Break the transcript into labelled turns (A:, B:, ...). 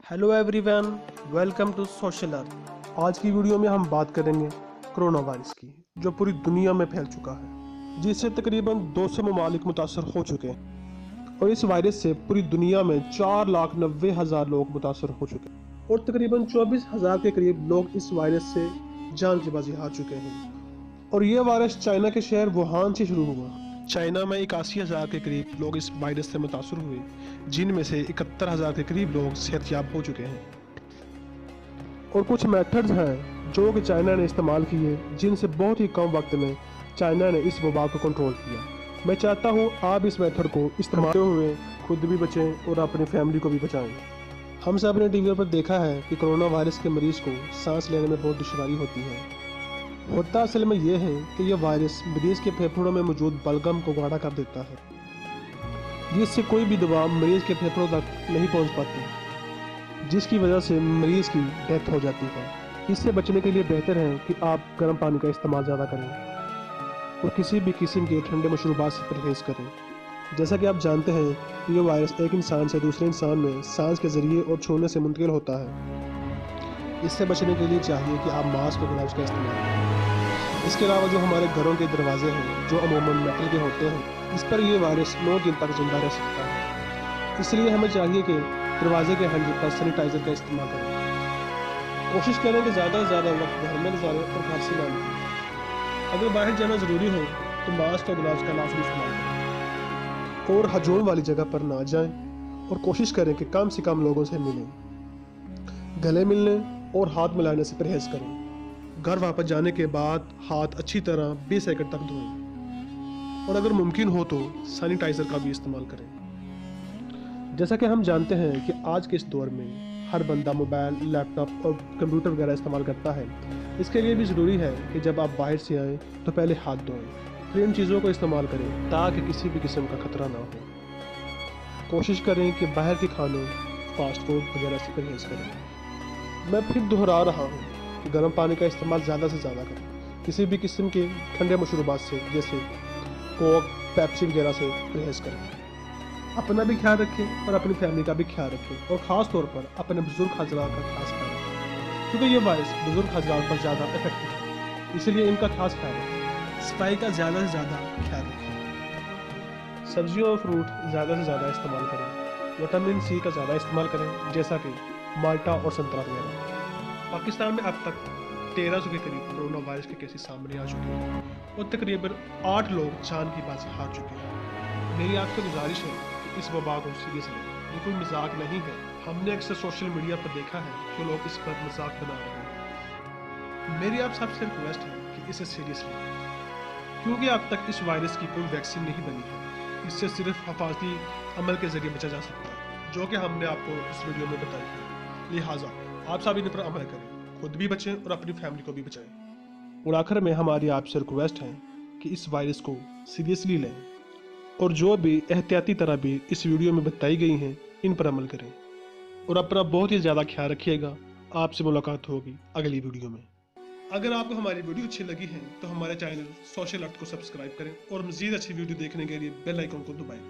A: Hello everyone, welcome to Social Earth. आज की video में हम बात करेंगे कोरोना वायरस की, जो पूरी दुनिया में फैल चुका है, जिससे तकरीबन 200 ममालिक मुतासर हो चुके हैं। और इस वायरस से पूरी दुनिया में 4,90,000 लोग मुतासर हो चुके हैं और तकरीबन 24,000 के करीब लोग इस वायरस से जान की बाजी हार चुके हैं। और ये वायरस चाइना के शहर वुहान से शुरू हुआ। चाइना में 81,000 के करीब लोग इस वायरस से मुतासर हुए, जिनमें से 71,000 के करीब लोग सेहतयाब हो चुके हैं। और कुछ मेथड्स हैं जो कि चाइना ने इस्तेमाल किए, जिनसे बहुत ही कम वक्त में चाइना ने इस वबा को कंट्रोल किया। मैं चाहता हूँ आप इस मेथड को इस्तेमाल करते हुए खुद भी बचें और अपनी फैमिली को भी बचाएं। हम सब ने टीवी पर देखा है कि कोरोना वायरस के मरीज को सांस लेने में बहुत दुश्वारी होती है। होता असल में यह है कि यह वायरस मरीज के फेफड़ों में मौजूद बलगम को गाढ़ा कर देता है, जिससे कोई भी दवा मरीज के फेफड़ों तक नहीं पहुंच पाती, जिसकी वजह से मरीज की डेथ हो जाती है। इससे बचने के लिए बेहतर है कि आप गर्म पानी का इस्तेमाल ज़्यादा करें और किसी भी किस्म के ठंडे मशरूबात से परहेज करें। जैसा कि आप जानते हैं कि यह वायरस एक इंसान से दूसरे इंसान में सांस के जरिए और छूने से मुंतकिल होता है। इससे बचने के लिए चाहिए कि आप मास्क और ग्लव्स का इस्तेमाल करें। इसके अलावा जो हमारे घरों के दरवाजे हैं, जो अमूमन मेटल के होते हैं, इस पर ये वायरस 9 दिन तक जिंदा रह सकता है। इसलिए हमें चाहिए कि दरवाजे के हैंडल पर सैनिटाइजर का इस्तेमाल करें। कोशिश करें कि ज़्यादा से ज़्यादा वक्त घर में गुजारें और घर से ना निकलें। अगर बाहर जाना ज़रूरी हो तो मास्क और ग्लव्स का लाजमी इस्तेमाल करें और हजूम वाली जगह पर ना जाएं और कोशिश करें कि कम से कम लोगों से मिलें। गले मिलने और हाथ मिलाने से परहेज करें। घर वापस जाने के बाद हाथ अच्छी तरह 20 सेकंड तक धोएं और अगर मुमकिन हो तो सैनिटाइजर का भी इस्तेमाल करें। जैसा कि हम जानते हैं कि आज के इस दौर में हर बंदा मोबाइल, लैपटॉप और कंप्यूटर वगैरह इस्तेमाल करता है। इसके लिए भी ज़रूरी है कि जब आप बाहर से आएँ तो पहले हाथ धोएं, फिर इन चीज़ों को इस्तेमाल करें ताकि किसी भी किस्म का खतरा ना हो। कोशिश करें कि बाहर के खानों, फास्ट फूड वगैरह से परहेज करें। मैं फिर दोहरा रहा हूँ कि गर्म पानी का इस्तेमाल ज़्यादा से ज़्यादा करें। किसी भी किस्म के ठंडे मशरूबात से, जैसे कोक, पेप्सी वगैरह से परहेज करें। अपना भी ख्याल रखें और अपनी फैमिली का भी ख्याल रखें और ख़ास तौर पर अपने बुजुर्ग हज़रात का खास ख्याल रखें, क्योंकि ये वायरस बुजुर्ग हज़रात पर ज़्यादा इफेक्टिव है। इसलिए इनका खास ख्याल रखें। सफाई का ज़्यादा से ज़्यादा ख्याल रखें। सब्जियों और फ्रूट ज़्यादा से ज़्यादा इस्तेमाल करें। विटामिन सी का ज़्यादा इस्तेमाल करें, जैसा कि माल्टा और संतरा वगैरह। पाकिस्तान में अब तक 1300 के करीब कोरोना वायरस के केसेस सामने आ चुके हैं और तकरीबन 8 लोग जान की बाजी हार चुके हैं। मेरी आपसे गुजारिश है कि इस वबा को सीरियस लें। ये कोई मजाक नहीं है। हमने अक्सर सोशल मीडिया पर देखा है कि लोग इस पर मजाक बना रहे हैं। मेरी आप सबसे रिक्वेस्ट है कि इसे सीरियस लें, क्योंकि अब तक इस वायरस की कोई वैक्सीन नहीं बनी है। इससे सिर्फ हिफाजती अमल के जरिए बचा जा सकता है, जो कि हमने आपको इस वीडियो में बताई है। लिहाजा आप सब इन पर अमल करें, खुद भी बचें और अपनी फैमिली को भी बचाएं। और आखिर में हमारी आपसे रिक्वेस्ट है कि इस वायरस को सीरियसली लें और जो भी एहतियाती तदबीर इस वीडियो में बताई गई हैं, इन पर अमल करें और अपना बहुत ही ज़्यादा ख्याल रखिएगा। आपसे मुलाकात होगी अगली वीडियो में। अगर आपको हमारी वीडियो अच्छी लगी है तो हमारे चैनल सोशल अर्थ को सब्सक्राइब करें और मज़ीद अच्छी वीडियो देखने के लिए बेल आइकन को दबाएं।